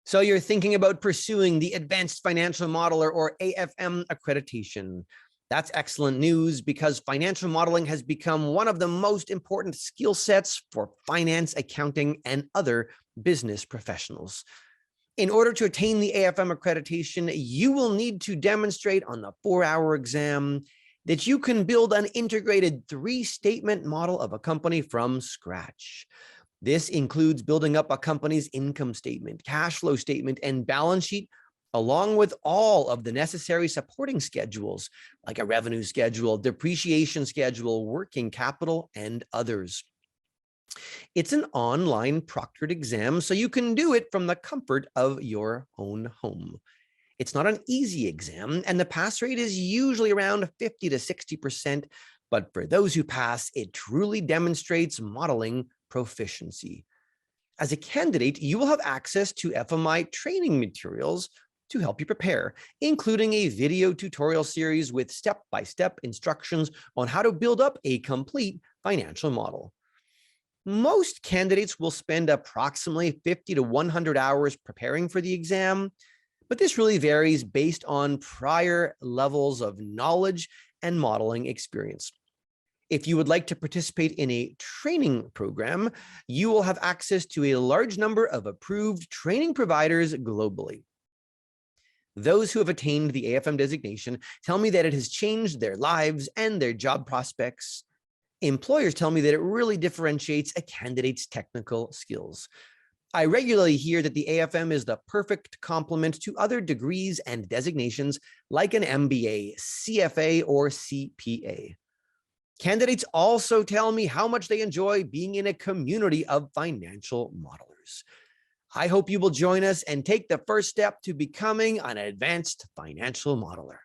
So you're thinking about pursuing the Advanced Financial Modeler or AFM accreditation. That's excellent news because financial modeling has become one of the most important skill sets for finance, accounting, and other business professionals. In order to attain the AFM accreditation, you will need to demonstrate on the 4-hour exam that you can build an integrated 3-statement model of a company from scratch. This includes building up a company's income statement, cash flow statement, and balance sheet, along with all of the necessary supporting schedules, like a revenue schedule, depreciation schedule, working capital, and others. It's an online proctored exam, so you can do it from the comfort of your own home. It's not an easy exam, and the pass rate is usually around 50 to 60%, but for those who pass, it truly demonstrates modeling proficiency. As a candidate, you will have access to FMI training materials to help you prepare, including a video tutorial series with step-by-step instructions on how to build up a complete financial model. Most candidates will spend approximately 50 to 100 hours preparing for the exam, but this really varies based on prior levels of knowledge and modeling experience. If you would like to participate in a training program, you will have access to a large number of approved training providers globally. Those who have attained the AFM designation tell me that it has changed their lives and their job prospects. Employers tell me that it really differentiates a candidate's technical skills. I regularly hear that the AFM is the perfect complement to other degrees and designations like an MBA, CFA, or CPA. Candidates also tell me how much they enjoy being in a community of financial modelers. I hope you will join us and take the first step to becoming an advanced financial modeler.